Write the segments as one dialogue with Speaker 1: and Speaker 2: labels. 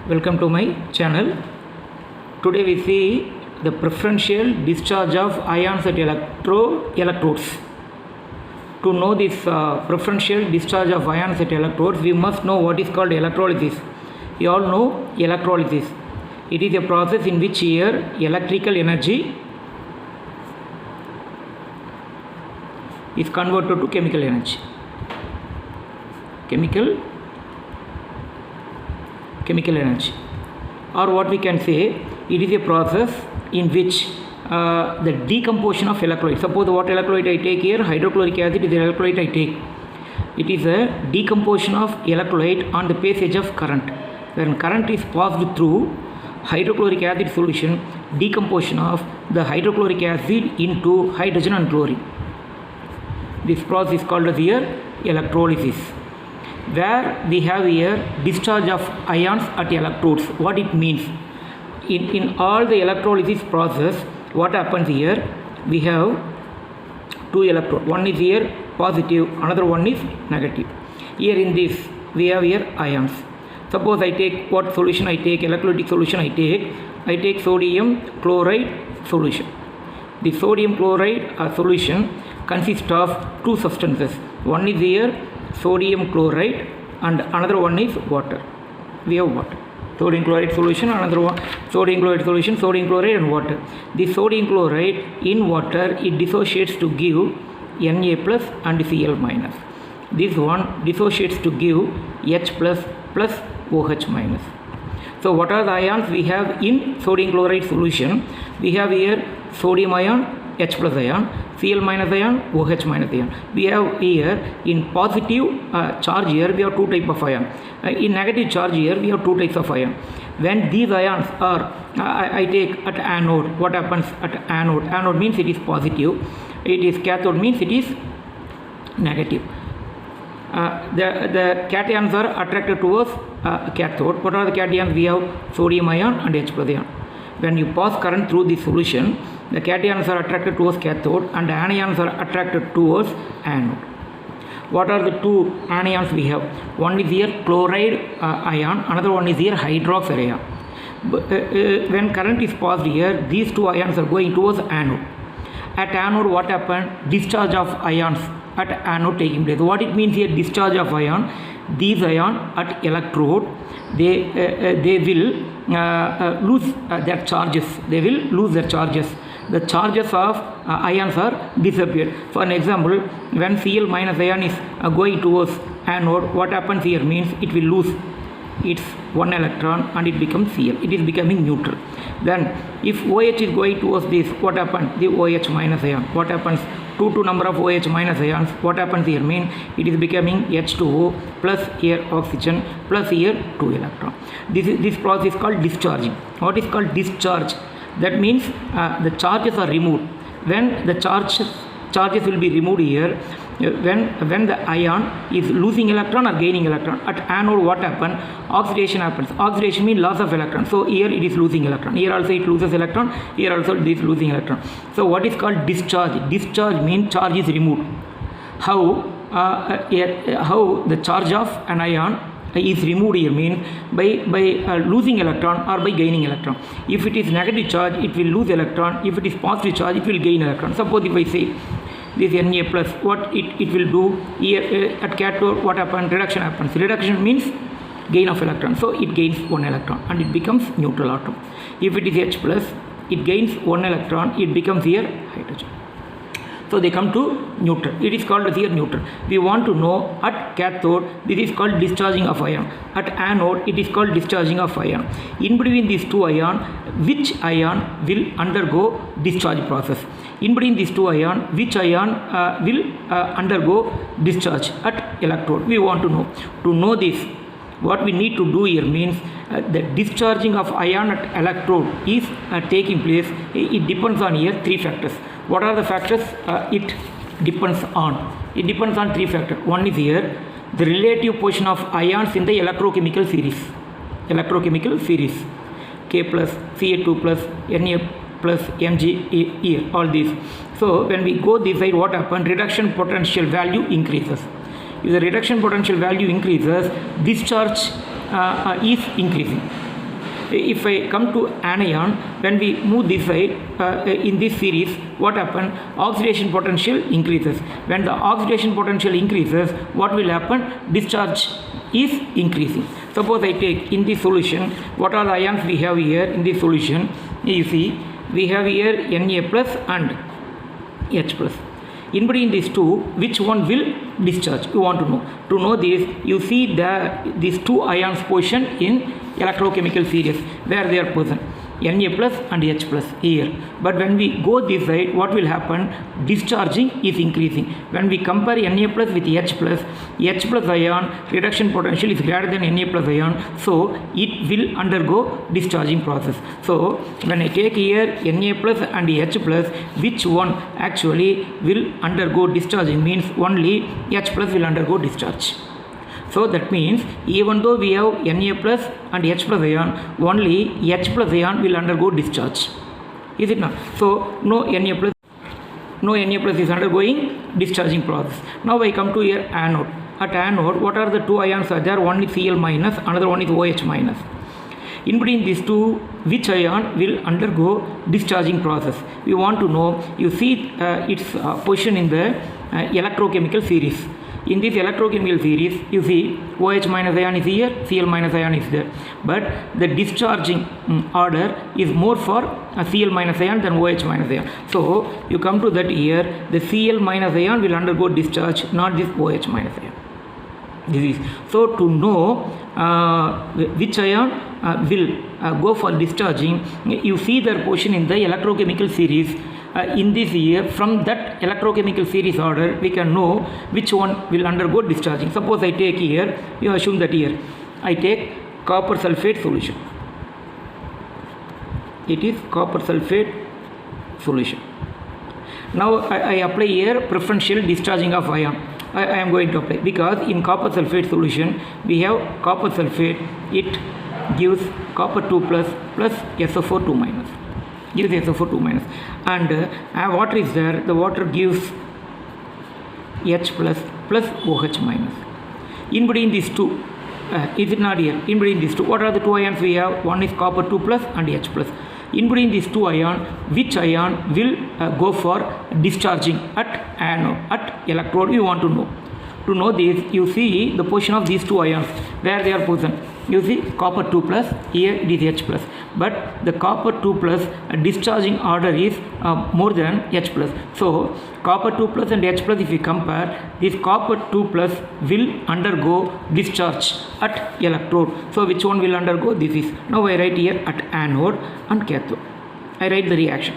Speaker 1: Welcome to my channel. Today we see the preferential discharge of ions at electrodes. To know this preferential discharge of ions at electrodes, we must know what is called electrolysis. You all know electrolysis. It is a process in which here electrical energy is converted to chemical energy. Chemical energy, or what we can say, it is a process in which the decomposition of electrolyte. Suppose what electrolyte I take here, hydrochloric acid is the electrolyte I take. It is a decomposition of electrolyte on the passage of current. When current is passed through hydrochloric acid solution, decomposition of the hydrochloric acid into hydrogen and chlorine. This process is called as here electrolysis, where we have here discharge of ions at electrodes. What it means, in all the electrolysis process, what happens here, we have two electrodes. One is here positive, another one is negative. Here in this we have here ions. Suppose I take what solution I take, electrolytic solution I take sodium chloride solution. The sodium chloride solution consists of two substances. One is here sodium chloride and another one is water. We have water, sodium chloride solution, another one sodium chloride solution, sodium chloride and water. The sodium chloride in water, it dissociates to give Na plus and Cl minus. This one dissociates to give H plus plus OH minus. So what are the ions we have in sodium chloride solution? We have here sodium ion, H plus ion, Cl minus ion, OH minus ion. We have here in positive charge here we have two types of ion. In negative charge here we have two types of ion. When these ions are I take at anode, what happens at anode? Anode means it is positive. It is cathode means it is negative. The cations are attracted towards cathode. What are the cations? We have sodium ion and H plus ion. When you pass current through the solution, the cations are attracted towards cathode and anions are attracted towards anode. What are the two anions we have? One is here chloride ion, another one is here hydroxide ion. When current is passed here, these two ions are going towards anode. At anode, what happened? Discharge of ions at anode taking place. What it means here, discharge of ion? These ions at electrode, they will lose their charges. They will lose their charges. The charges of ions are disappeared. For an example, when Cl minus ion is going towards anode, what happens here means it will lose its one electron and it becomes Cl. It is becoming neutral. Then if OH is going towards this, what happens? The OH minus ion. What happens? 2 number of OH minus ions. What happens here means it is becoming H2O plus here oxygen plus here 2 electron. This process is called discharging. What is called discharge? That means the charges are removed. When the charges will be removed here, when the ion is losing electron or gaining electron. At anode, what happens? Oxidation happens. Oxidation means loss of electron. So here it is losing electron. Here also it loses electron. Here also it is losing electron. So what is called discharge? Discharge means charge is removed. How the charge of an ion is removed here means by losing electron or by gaining electron. If it is negative charge, it will lose electron. If it is positive charge, it will gain electron. Suppose if I say this Na plus, what it will do here at cathode, what happens? Reduction happens. Reduction means gain of electron. So it gains one electron and it becomes neutral atom. If it is H plus, it gains one electron, it becomes here hydrogen. So they come to neutral. It is called here neutral. We want to know at cathode, this is called discharging of ion. At anode, it is called discharging of ion. In between these two ions, which ion will undergo discharge process? In between these two ions, which ion will undergo discharge at electrode? We want to know. To know this, what we need to do here means the discharging of ion at electrode is taking place. It depends on here three factors. What are the factors it depends on? It depends on three factors. One is here the relative position of ions in the electrochemical series. K plus, Ca2 plus, Na plus, Mg here, all these. So when we go this side, what happens? Reduction potential value increases. If the reduction potential value increases, discharge is increasing. if I come to anion, when we move this side in this series, what happen? Oxidation potential increases. When the oxidation potential increases, what will happen? Discharge is increasing. Suppose I take in this solution, what are the ions we have here in this solution? You see, we have here Na plus and H plus. In between these two, which one will discharge? You want to know. To know this, you see these two ions position in electrochemical series where they are present, Na plus and H plus here. But when we go this side, what will happen? Discharging is increasing. When we compare Na plus with H plus ion reduction potential is greater than Na plus ion, so it will undergo discharging process. So when I take here Na plus and H plus, which one actually will undergo discharging? Means only H plus will undergo discharge. So that means even though we have Na plus and H plus ion, only H plus ion will undergo discharge. Is it not? So no Na plus is undergoing discharging process. Now I come to here anode. At anode, what are the two ions are there? One is Cl minus, another one is OH minus. In between these two, which ion will undergo discharging process? We want to know. You see its position in the electrochemical series. In this electrochemical series, you see OH minus ion is here, Cl minus ion is there. But the discharging order is more for Cl minus ion than OH minus ion. So you come to that here, the Cl minus ion will undergo discharge, not this OH minus ion. This is so to know which ion will go for discharging. You see their position in the electrochemical series. In this year, from that electrochemical series order, we can know which one will undergo discharging. Suppose I take here, you assume that here, I take copper sulfate solution. It is copper sulfate solution. Now I apply here preferential discharging of ion. I am going to apply because in copper sulfate solution, we have copper sulfate, it gives copper 2 plus SO4 2 minus. Gives SO4 2 minus, and water is there. The water gives H plus OH minus. In between these two, is it not here? In between these two, what are the two ions we have? One is copper 2 plus and H plus. In between these two ions, which ion will go for discharging at anode, at electrode? We want to know. To know this, you see the position of these two ions where they are present. You see copper 2 plus, here it is H plus, but the copper 2 plus discharging order is more than H plus. So copper 2 plus and H plus, if you compare, this copper 2 plus will undergo discharge at electrode. So which one will undergo? This is. Now I write here at anode and cathode. I write the reaction.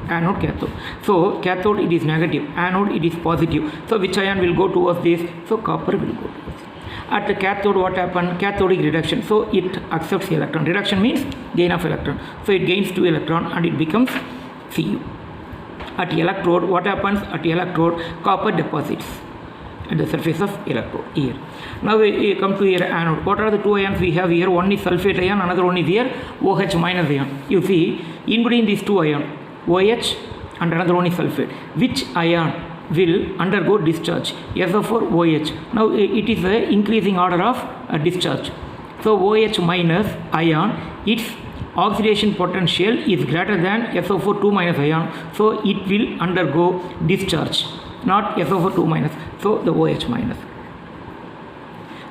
Speaker 1: Anode, cathode. So cathode it is negative, anode it is positive. So which ion will go towards this? So copper will go towards this. At the cathode, what happened? Cathodic reduction. So it accepts electron. Reduction means gain of electron. So it gains 2 electron and it becomes Cu. At electrode, what happens? At electrode, copper deposits at the surface of electrode here. Now we come to here anode. What are the two ions we have here? One is sulfate ion, another one is here OH minus ion. You see, in between these two ions, OH and another one is sulfate. Which ion will undergo discharge? SO4 OH. Now it is a increasing order of discharge. So OH minus ion, its oxidation potential is greater than SO4 2 minus ion, so it will undergo discharge, not SO4 2 minus. So the OH minus.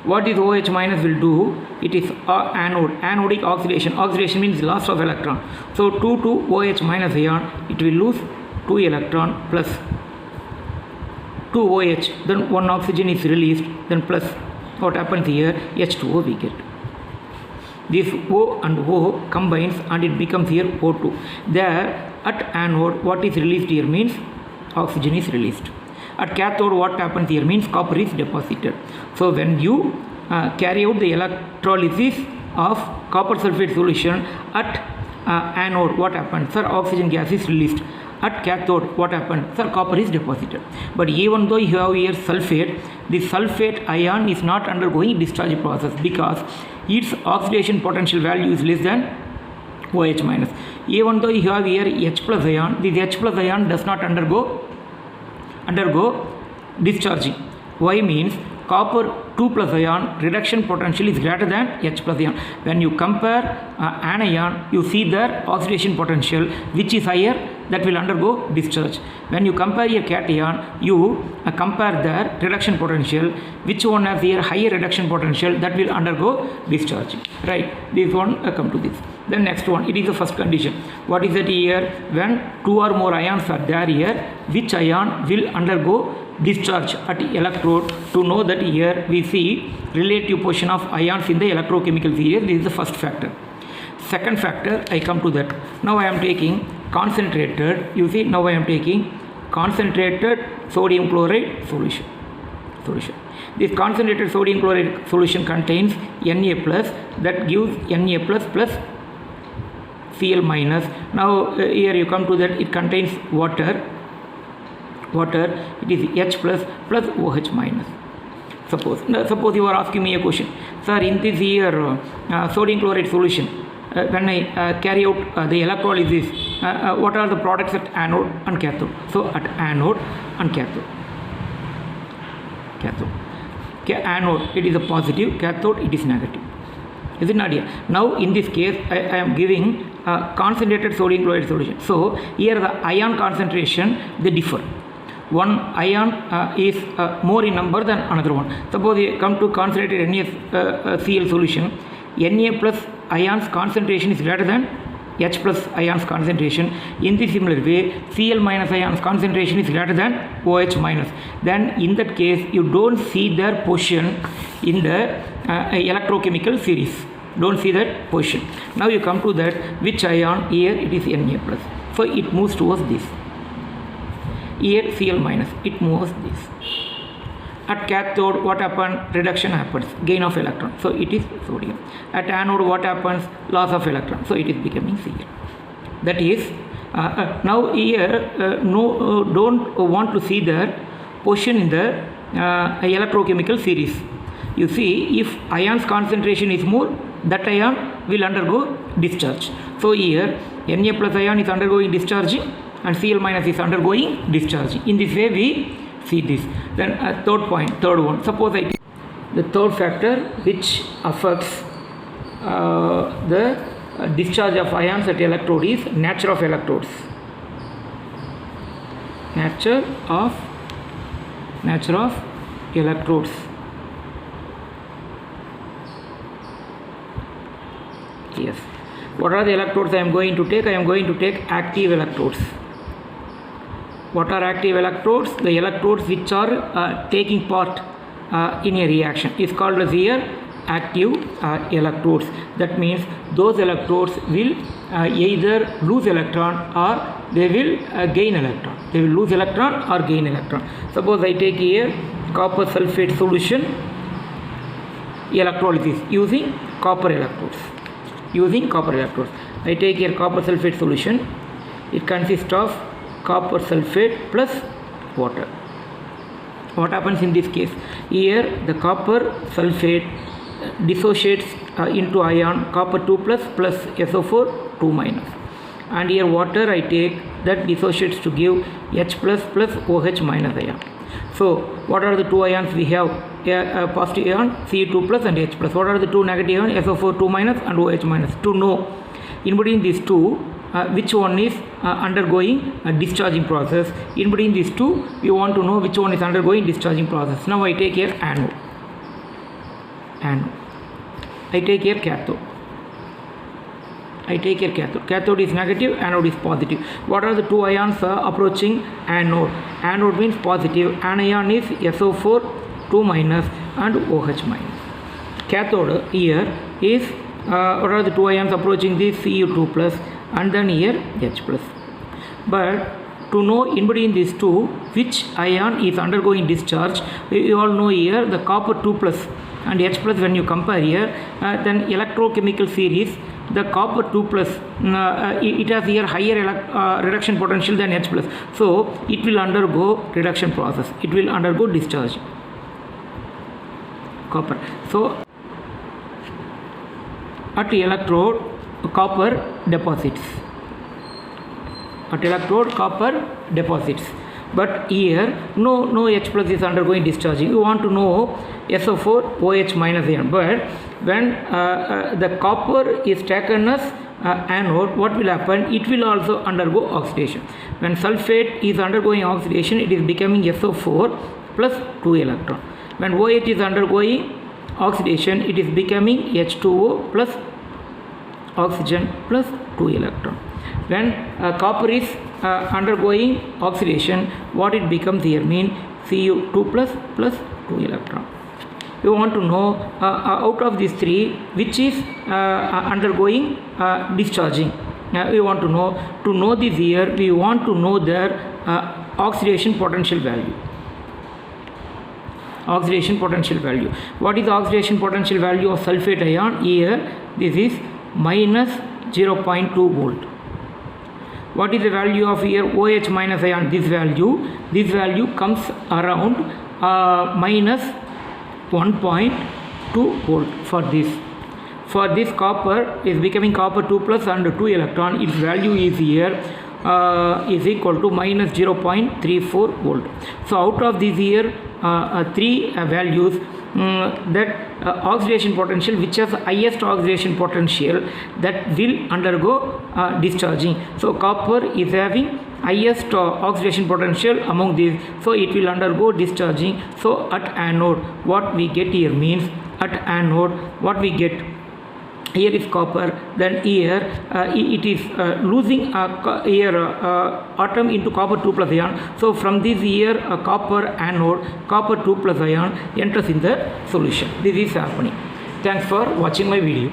Speaker 1: What is OH minus will do? It is anode, anodic oxidation. Oxidation means loss of electron. So 2 to OH minus ion, it will lose 2 electron plus 2 OH, then 1 oxygen is released, then plus what happens here? H2O we get. This O and O combines and it becomes here O2. There at anode, what is released here means oxygen is released. At cathode, what happens here means copper is deposited. So when you carry out the electrolysis of copper sulfate solution at anode, what happens? Sir, oxygen gas is released. At cathode, what happens? Sir, copper is deposited. But even though you have here sulfate, the sulfate ion is not undergoing discharge process because its oxidation potential value is less than OH minus. Even though you have here H plus ion, this H plus ion does not undergo discharging. Why means copper 2 plus ion reduction potential is greater than H plus ion. When you compare anion, you see their oxidation potential which is higher, that will undergo discharge. When you compare a cation, you compare their reduction potential, which one has here higher reduction potential, that will undergo discharge. Right, this one come to this. Then next one, it is the first condition. What is that here? When two or more ions are there here, which ion will undergo discharge at electrode? To know that, here we see relative position of ions in the electrochemical series. This is the first factor. Second factor, I come to that. Now I am taking concentrated, you see, now I am taking concentrated sodium chloride solution. This concentrated sodium chloride solution contains Na plus, that gives Na plus plus Cl minus. Now here you come to that, it contains water, it is H plus plus OH minus. Suppose you are asking me a question, sir, in this here sodium chloride solution, when I carry out the electrolysis, what are the products at anode and cathode? So at anode and cathode. Anode, it is a positive, cathode, it is negative. Is it not here? Now in this case, I am giving concentrated sodium chloride solution. So here the ion concentration, they differ. One ion is more in number than another one. Suppose you come to concentrated NaCl solution, Na plus ions concentration is greater than H plus ions concentration. In the similar way, Cl minus ions concentration is greater than OH minus. Then in that case, you don't see their position in the electrochemical series. Don't see that position. Now you come to that, which ion? Here it is Na plus. So it moves towards this. Here Cl minus, it moves this. At cathode, what happens? Reduction happens, gain of electron. So it is sodium. At anode, what happens? Loss of electron. So it is becoming Cl. That is, now here, don't want to see the position in the electrochemical series. You see, if ions concentration is more, that ion will undergo discharge. So here, Na plus ion is undergoing discharging and Cl minus is undergoing discharging. In this way, we see this. Then third one. Suppose I take the third factor which affects the discharge of ions at electrode is nature of electrodes. Nature of electrodes. Yes. What are the electrodes I am going to take? I am going to take active electrodes. What are active electrodes? The electrodes which are taking part in a reaction is called as here active electrodes. That means those electrodes will either lose electron or they will gain electron. They will lose electron or gain electron. Suppose I take here copper sulfate solution electrolysis using copper electrodes. I take here copper sulfate solution. It consists of copper sulfate plus water. What happens in this case? Here the copper sulfate dissociates into ion copper 2 plus plus SO4 2 minus, and here water I take, that dissociates to give H plus plus OH minus ion. So what are the two ions we have? A positive ion C2 plus and H plus. What are the two negative ions? SO4 2 minus and OH minus. To know in between these two, which one is undergoing a discharging process. In between these two, we want to know which one is undergoing discharging process. Now I take here anode. I take here cathode. Cathode is negative, anode is positive. What are the two ions approaching anode? Anode means positive. Anion is SO4 2 minus and OH minus. Cathode here is what are the two ions approaching this? Cu2 plus and then here H plus. But to know in between these two which ion is undergoing discharge, you all know here the copper 2 plus and H plus. When you compare here, then electrochemical series, the copper 2 plus it has here higher reduction potential than H plus, so it will undergo reduction process, it will undergo discharge, copper. So at electrode copper deposits. but here no H plus is undergoing discharging. You want to know SO4 OH minus ion, but when the copper is taken as anode, what will happen? It will also undergo oxidation. When sulfate is undergoing oxidation, it is becoming SO4 plus 2 electron. When OH is undergoing oxidation, it is becoming H2O plus oxygen plus 2 electron. When copper is undergoing oxidation, what it becomes here mean Cu2 plus 2 electron. You want to know out of these three which is undergoing discharging. We want to know this here, we want to know their oxidation potential value. Oxidation potential value. What is the oxidation potential value of sulfate ion? Here this is minus 0.2 volt. What is the value of here OH minus ion? This value comes around minus 1.2 volt for this. For this copper is becoming copper 2 plus and 2 electron, its value is here is equal to minus 0.34 volt. So out of these here three values, that oxidation potential which has highest oxidation potential, that will undergo discharging. So copper is having highest oxidation potential among these, so it will undergo discharging. So at anode, what we get here means at anode what we get here is copper, then here it is losing here atom into copper 2 plus ion. So from this here copper anode, copper 2 plus ion enters in the solution. This is happening. Thanks for watching my video.